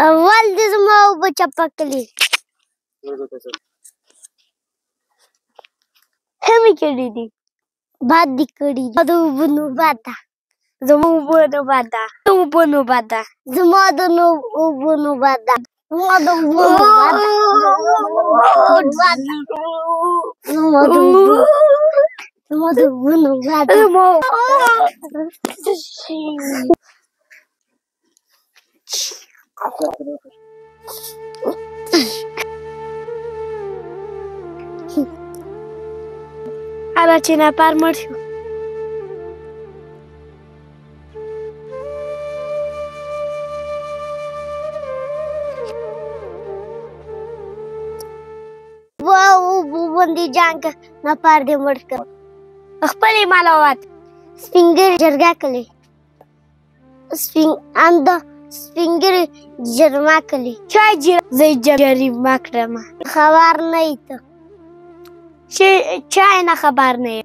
اول دې زما اوبه چپه کړې ښه مې کړي دي باد دې کړي دي د اوبو نوبت ده زما اوبه نوبت ده اوبه نوبت ده زما د اوبو نوبت ده زما د اوبو نوبت ده زما د اوبو نوبت ده هله چې نفر مړ شو باندې جنګ نفر دې مړ کړ خپل یې معلومات سپین ږیري جرګه کړې سپین ږیري جرمه کړې چا زه یې جریمه کړم خبر نه یې ته چا یې نه خبر نه یې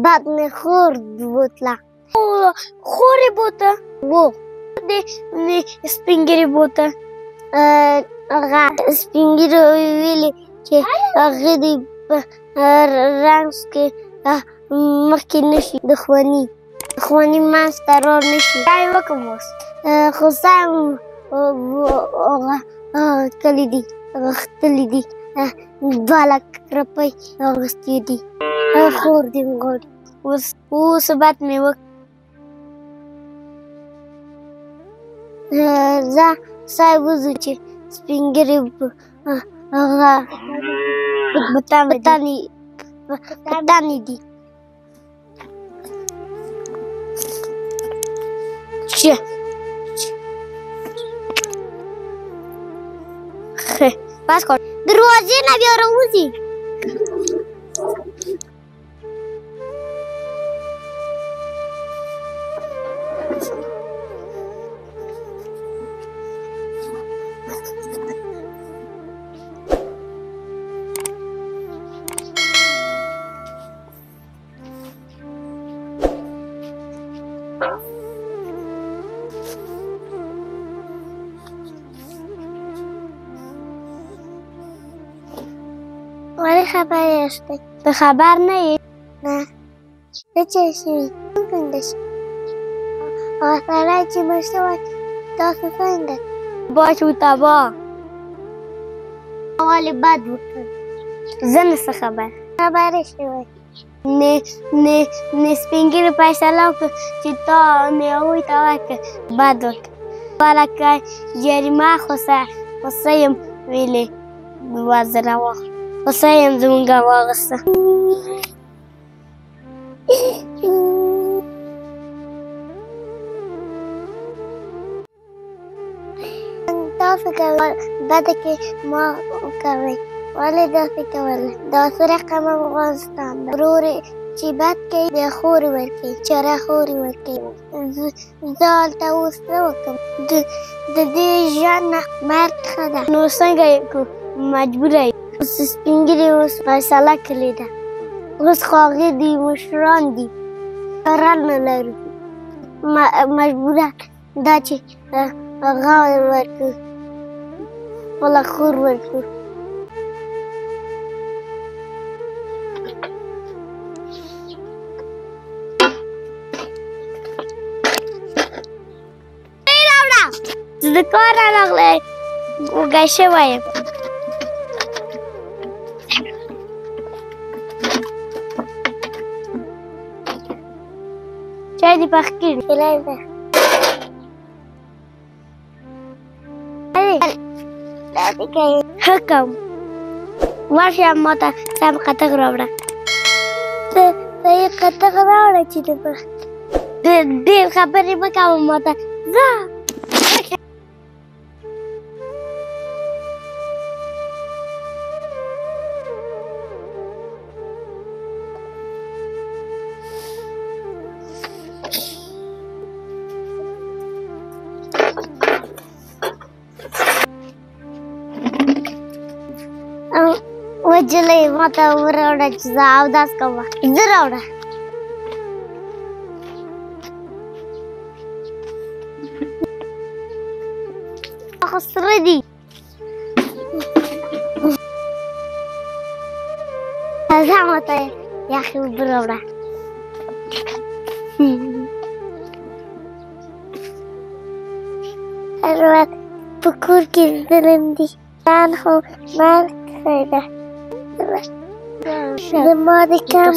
بد مې خور بوتله خور یې بوته و سپین ږیري بوته هغه سپین ږیري ویلې چې هغې دې په رنځ کې مخکې نه شي دښمني منځته را نه شي دا یې وکړم اوس خو سا کلي دي غښتلي دي 2 لک روپۍ اخیستې دي خور دې مې غواړي اوس بد مې زه سای وځو چې سپین ږیري هغه بتانې دي بس کړ دروازې نه بیا راوځي ولې خبر یاستئ ته خبر نه یې نه څه چې شوي څنګه شي هغه سړی چې مړ شوی تاسو څنګه باش و تباه ولې بد وکړ زه نه څه خبره شوی نه سپین ږیري فیصله وکړه چې تا مې هغوی ته ورکړه بد وکړه ولکه جریمه خو څه یم ویلې 2 زره واخله وسه یم زمونږه واغسته تاسو کوئ بده کې ما کوئ ولې داسې کوله دا څه رقم افغانستان ده ورور چې بد کوي بیا خورې ورکوي چاره خورې ورکوي زه هلته اوس څه وکړم د دې ژوند نه مرګ ښه ده نو څنګه یې کړو مجبوره یې اوس سپین ږیري اوس فیصله کړې ده اوس خو هغې دي مشران دي قرار نه لرو مجبوره ده چې هغه ورکړو خپله خور ورکړو زه د کاره راغلی وږی شوی یم چای دې پخ کړي ښه کوم ورشه ما ته سم قطغ راوړه ته یې قطغ راوړه چې ډېر خبرې مه کوه ما ته ځه وجلې ما ته وراوړه چې زه اودس کوم زه راوړه خسردي. زعمت يا أخي بالبرورة. الوقت بكور كذلن دي عنه مالك خيرة. الماضي كان